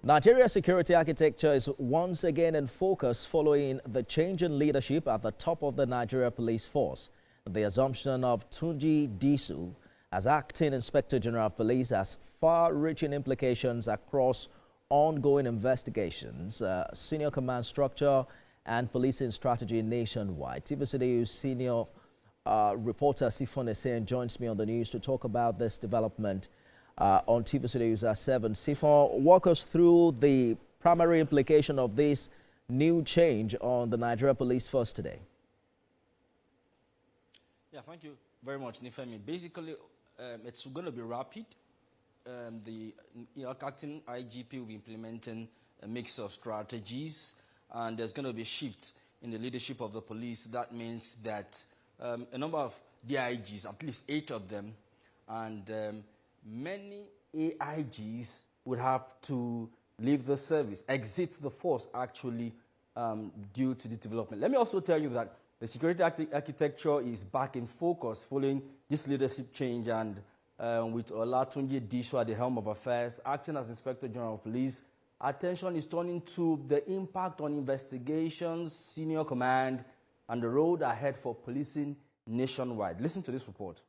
Nigeria's security architecture is once again in focus following the change in leadership at the top of the Nigeria Police Force. The assumption of Olatunji Disu as acting Inspector General of Police has far-reaching implications across ongoing investigations, senior command structure, and policing strategy nationwide. TVC News senior reporter Sifon Essien joins me on the news to talk about this development. On TVC News at 7. Sifon, walk us through the primary implication of this new change on the Nigeria Police Force today. Yeah, thank you very much, Nifemi. Basically, it's going to be rapid. The acting IGP will be implementing a mix of strategies, and there's going to be a shift in the leadership of the police. That means that a number of DIGs, at least 8 of them, and many AIGs would have to leave the service, exit the force actually due to the development. Let me also tell you that the security architecture is back in focus following this leadership change, and with Olatunji Disu at the helm of affairs, acting as Inspector General of Police, attention is turning to the impact on investigations, senior command, and the road ahead for policing nationwide. Listen to this report.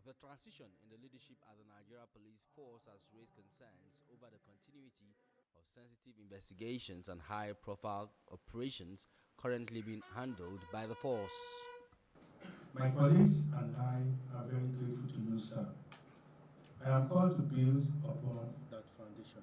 The transition in the leadership at the Nigeria Police Force has raised concerns over the continuity of sensitive investigations and high-profile operations currently being handled by the force. My colleagues and I are very grateful to you, sir. I am called to build upon that foundation.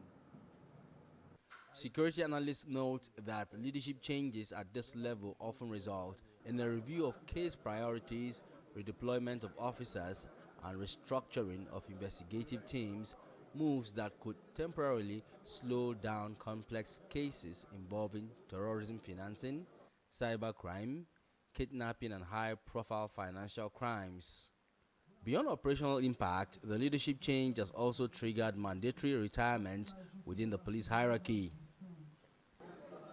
Security analysts note that leadership changes at this level often result in a review of case priorities, redeployment of officers, and restructuring of investigative teams, moves that could temporarily slow down complex cases involving terrorism financing, cybercrime, kidnapping, and high-profile financial crimes. Beyond operational impact, the leadership change has also triggered mandatory retirements within the police hierarchy.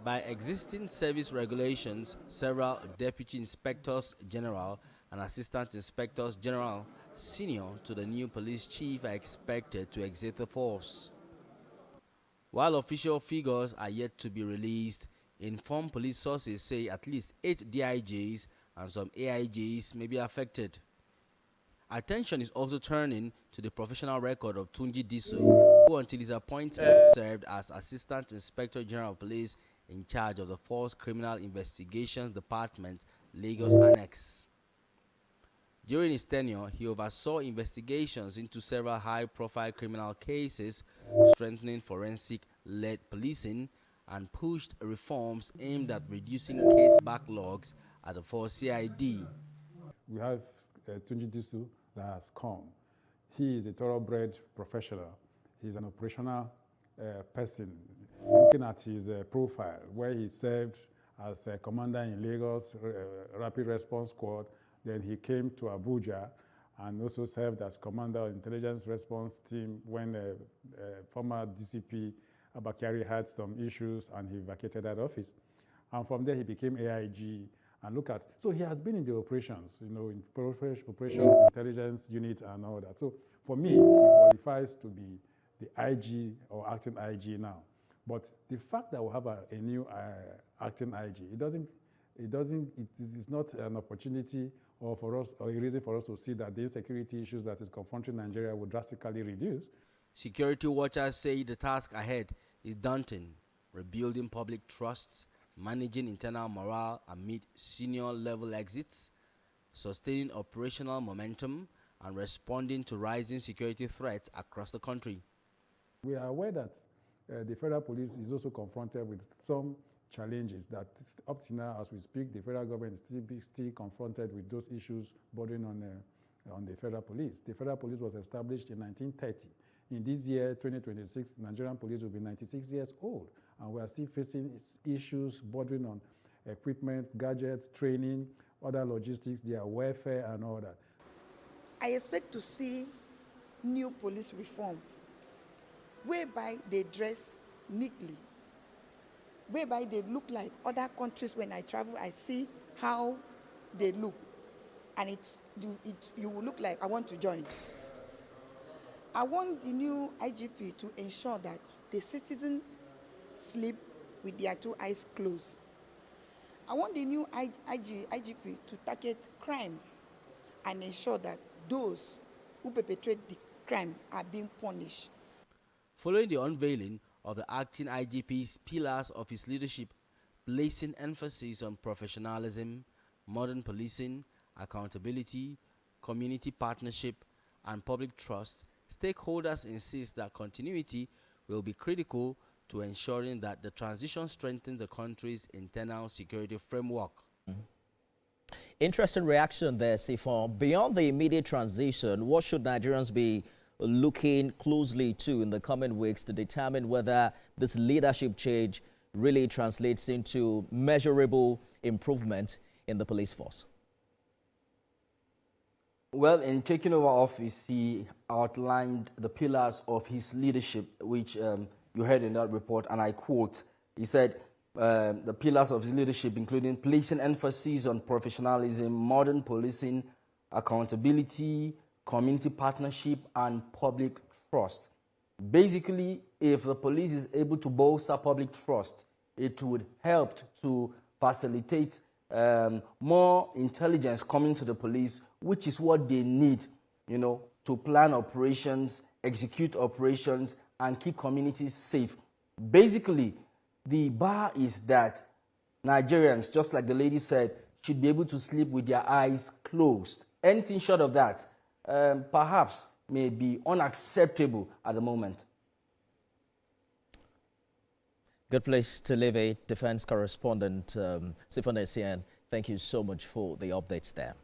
By existing service regulations, several Deputy Inspectors General and Assistant Inspectors General senior to the new police chief are expected to exit the force. While official figures are yet to be released, informed police sources say at least 8 DIGs and some AIGs may be affected. Attention is also turning to the professional record of Olatunji Disu, who until his appointment served as Assistant Inspector General of Police in charge of the Force Criminal Investigations Department, Lagos Annex. During his tenure, he oversaw investigations into several high-profile criminal cases, strengthening forensic-led policing, and pushed reforms aimed at reducing case backlogs at the Force CID. We have Olatunji Disu that has come. He is a thoroughbred professional. He's an operational person. Looking at his profile, where he served as a commander in Lagos Rapid Response Squad, then he came to Abuja and also served as commander of Intelligence Response Team when former DCP Abakari had some issues and he vacated that office. And from there he became AIG. And look at, so he has been in the operations, you know, in operations, intelligence unit and all that. So for me, he qualifies to be the IG or acting IG now. But the fact that we have a new acting IG, it is not an opportunity or for us, or a reason for us to see that the insecurity issues that is confronting Nigeria will drastically reduce. Security watchers say the task ahead is daunting: rebuilding public trusts, managing internal morale amid senior level exits, sustaining operational momentum, and responding to rising security threats across the country. We are aware that the federal police is also confronted with some challenges that up to now, as we speak, the federal government is still confronted with those issues bordering on the federal police. The federal police was established in 1930. In this year, 2026, Nigerian police will be 96 years old, and we are still facing issues bordering on equipment, gadgets, training, other logistics, their welfare, and all that. I expect to see new police reform, whereby they dress neatly, whereby they look like other countries. When I travel, I see how they look, and you will look like I want to join. I want the new IGP to ensure that the citizens sleep with their two eyes closed. I want the new IGP to target crime and ensure that those who perpetrate the crime are being punished. Following the unveiling of the acting IGP's pillars of his leadership, placing emphasis on professionalism, modern policing, accountability, community partnership, and public trust, stakeholders insist that continuity will be critical to ensuring that the transition strengthens the country's internal security framework. Interesting reaction there, Sifon. Beyond the immediate transition, what should Nigerians be looking closely to in the coming weeks to determine whether this leadership change really translates into measurable improvement in the police force? Well, in taking over office, he outlined the pillars of his leadership, which you heard in that report, and I quote, he said, the pillars of his leadership, including placing emphasis on professionalism, modern policing, accountability, community partnership, and public trust. Basically, if the police is able to bolster public trust, it would help to facilitate more intelligence coming to the police, which is what they need, to plan operations, execute operations, and keep communities safe. Basically, the bar is that Nigerians, just like the lady said, should be able to sleep with their eyes closed. Anything short of that, perhaps may be unacceptable at the moment. Good place to live, a defense correspondent, Sifon Essien. Thank you so much for the updates there.